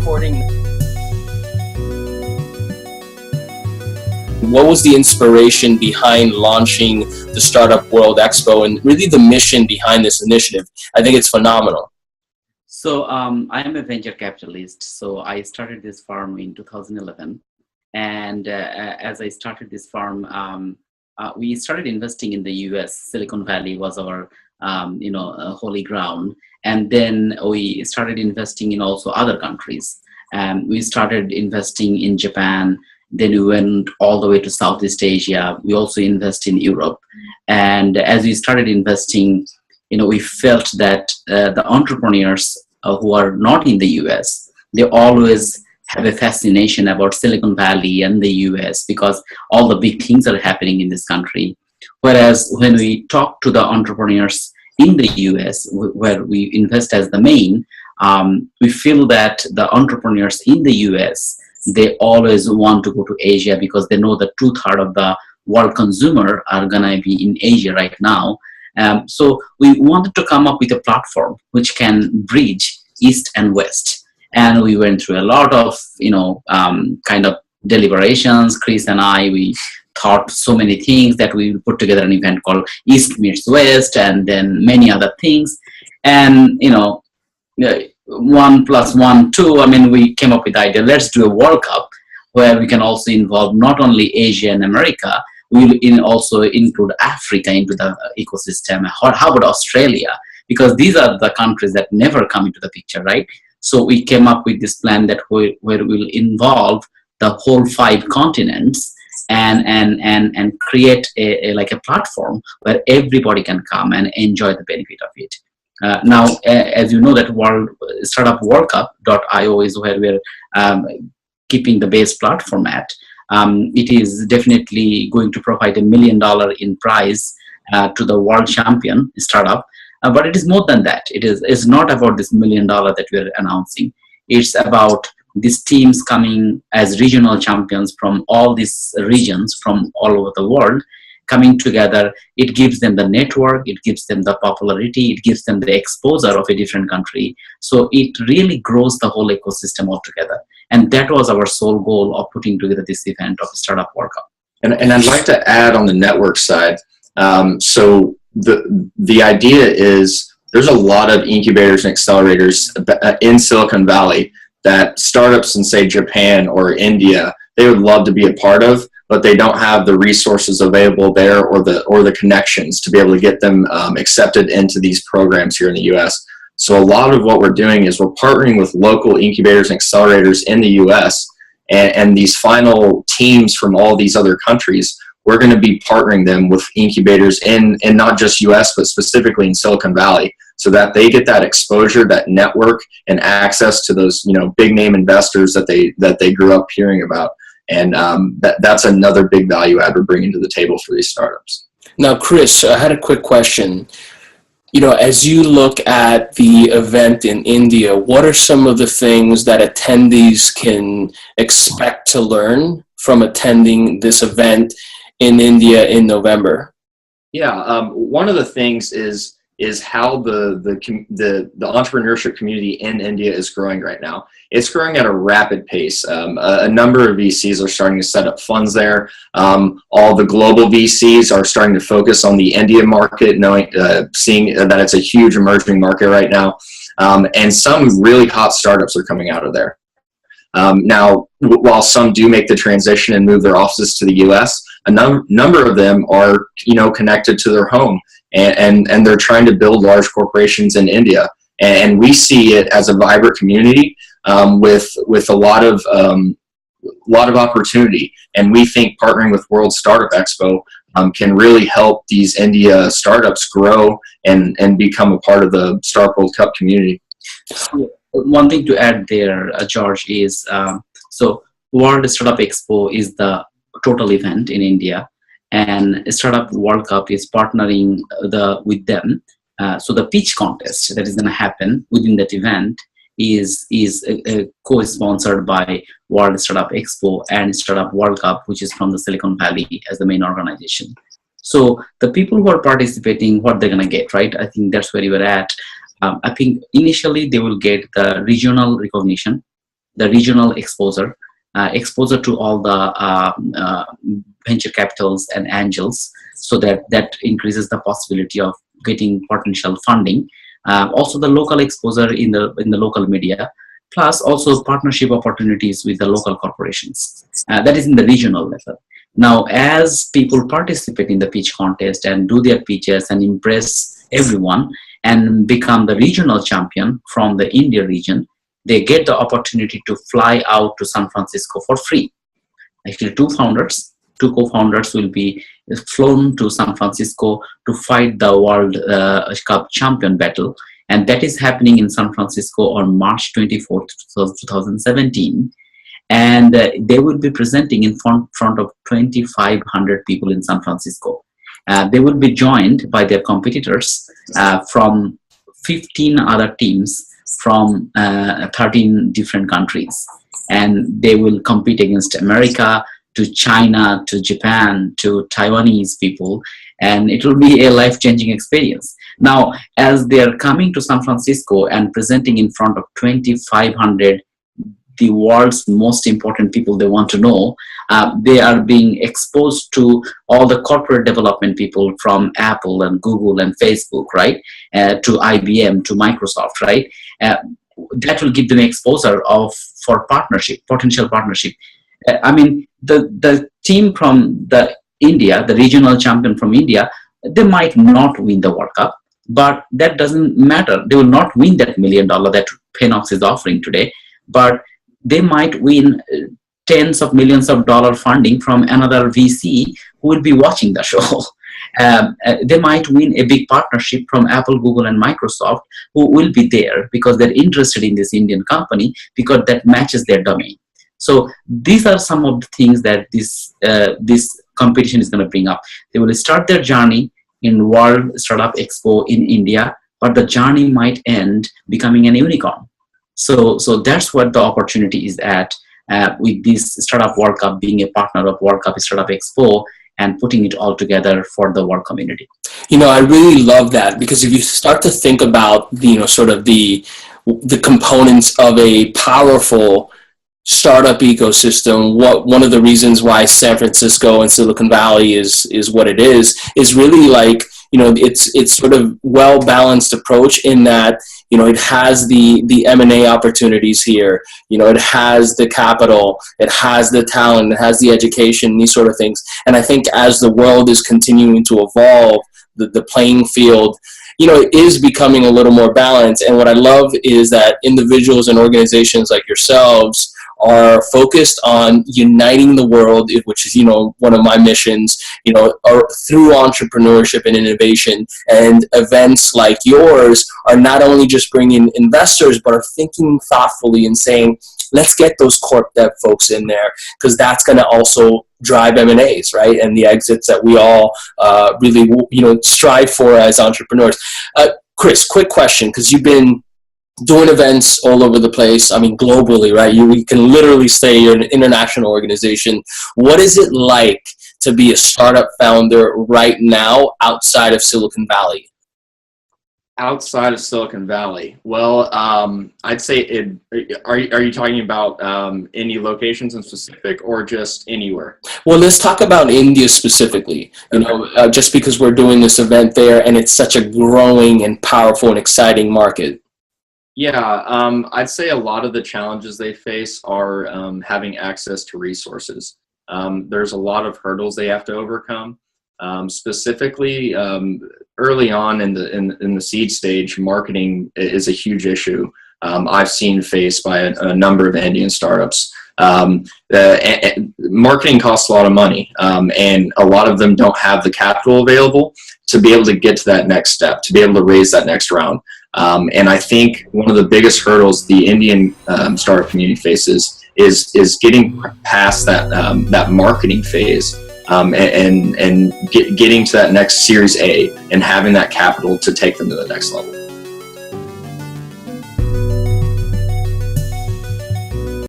recording. What was the inspiration behind launching the Startup World Expo and really the mission behind this initiative? I think it's phenomenal. So I am a venture capitalist. So I started this firm in 2011. And as I started this firm, we started investing in the US. Silicon Valley was our holy ground. And then we started investing in also other countries. We started investing in Japan. Then we went all the way to Southeast Asia. We also invest in Europe. And as we started investing, we felt that the entrepreneurs who are not in the US, they always have a fascination about Silicon Valley and the US because all the big things are happening in this country. Whereas when we talk to the entrepreneurs in the US, where we invest as the main, we feel that the entrepreneurs in the US, they always want to go to Asia because they know that 2/3 of the world consumer are gonna be in Asia right now. So we wanted to come up with a platform which can bridge East and West. And we went through a lot of, kind of deliberations. Chris and I, we thought so many things that we put together an event called East Meets West and then many other things. And, 1 + 1 2, we came up with the idea, let's do a World Cup where we can also involve not only Asia and America, we'll also include Africa into the ecosystem. How about Australia? Because these are the countries that never come into the picture, right? So we came up with this plan that where we'll involve the whole 5 continents and create a platform where everybody can come and enjoy the benefit of it. Now, as you know, that Startup World Cup.io is where we're keeping the base platform at. It is definitely going to provide $1 million in prize to the world champion startup. But it is more than that. It's not about this $1 million that we're announcing. It's about these teams coming as regional champions from all these regions from all over the world coming together. It gives them the network, it gives them the popularity, it gives them the exposure of a different country. So it really grows the whole ecosystem altogether. And that was our sole goal of putting together this event of Startup World Cup. And I'd like to add on the network side. So the idea is there's a lot of incubators and accelerators in Silicon Valley that startups in, say, Japan or India, they would love to be a part of, but they don't have the resources available there or the connections to be able to get them accepted into these programs here in the US. So a lot of what we're doing is we're partnering with local incubators and accelerators in the US, and these final teams from all these other countries, we're going to be partnering them with incubators in not just US, but specifically in Silicon Valley, so that they get that exposure, that network, and access to those big name investors that they grew up hearing about. And that's another big value add we're bringing to the table for these startups. Now, Chris, I had a quick question. As you look at the event in India, what are some of the things that attendees can expect to learn from attending this event in India in November? Yeah, one of the things is how the entrepreneurship community in India is growing right now. It's growing at a rapid pace. A number of VCs are starting to set up funds there. All the global VCs are starting to focus on the India market, seeing that it's a huge emerging market right now. And some really hot startups are coming out of there. Now, while some do make the transition and move their offices to the US, a number of them are connected to their home. And they're trying to build large corporations in India, and we see it as a vibrant community with a lot of opportunity. And we think partnering with World Startup Expo can really help these India startups grow and become a part of the Startup World Cup community. One thing to add there, George, is so World Startup Expo is the total event in India. And Startup World Cup is partnering with them. So the pitch contest that is going to happen within that event is co-sponsored by World Startup Expo and Startup World Cup, which is from the Silicon Valley as the main organization. So the people who are participating, what they're going to get, right? I think that's where you were at. I think initially they will get the regional recognition. the regional exposure, exposure to all the venture capitals and angels, so that increases the possibility of getting potential funding. Also the local exposure in the local media, plus also partnership opportunities with the local corporations. That is in the regional level. Now, as people participate in the pitch contest and do their pitches and impress everyone and become the regional champion from the India region, they get the opportunity to fly out to San Francisco for free. Actually, two co-founders will be flown to San Francisco to fight the World Cup champion battle. And that is happening in San Francisco on March 24th, 2017. And they will be presenting in front of 2,500 people in San Francisco. They will be joined by their competitors from 15 other teams from 13 different countries. And they will compete against America, to China, to Japan, to Taiwanese people, and it will be a life-changing experience. Now, as they're coming to San Francisco and presenting in front of 2,500, the world's most important people they want to know, they are being exposed to all the corporate development people from Apple and Google and Facebook, right, to IBM, to Microsoft, right? That will give them exposure for partnership, potential partnership. I mean, the team from the India, the regional champion from India, they might not win the World Cup, but that doesn't matter. They will not win that $1 million that Fenox is offering today, but they might win tens of millions of dollars funding from another VC who will be watching the show. They might win a big partnership from Apple, Google, and Microsoft, who will be there because they're interested in this Indian company because that matches their domain. So these are some of the things that this competition is going to bring up. They will start their journey in World Startup Expo in India, but the journey might end becoming an unicorn. So that's what the opportunity is at with this Startup World Cup, being a partner of World Cup Startup Expo and putting it all together for the world community. You know, I really love that, because if you start to think about sort of the components of a powerful startup ecosystem, one of the reasons why San Francisco and Silicon Valley is what it is really like, it's sort of well-balanced approach in that, it has the M&A opportunities here, it has the capital, it has the talent, it has the education, these sort of things. And I think as the world is continuing to evolve, the playing field, it is becoming a little more balanced. And what I love is that individuals and organizations like yourselves are focused on uniting the world, which is, one of my missions, are through entrepreneurship and innovation. And events like yours are not only just bringing investors, but are thinking thoughtfully and saying, let's get those corp dev folks in there, because that's going to also drive M&As, right? And the exits that we all really, strive for as entrepreneurs. Chris, quick question, because you've been doing events all over the place, globally, right? You can literally say you're an international organization. What is it like to be a startup founder right now outside of Silicon Valley? Outside of Silicon Valley? Well, I'd say are you talking about any locations in specific or just anywhere? Well, let's talk about India specifically, just because we're doing this event there and it's such a growing and powerful and exciting market. Yeah, I'd say a lot of the challenges they face are having access to resources. There's a lot of hurdles they have to overcome. Specifically, early on in the seed stage, marketing is a huge issue. I've seen faced by a number of Indian startups. Marketing costs a lot of money, and a lot of them don't have the capital available to be able to get to that next step, to be able to raise that next round. And I think one of the biggest hurdles the Indian startup community faces is getting past that marketing phase and getting to that next Series A and having that capital to take them to the next level.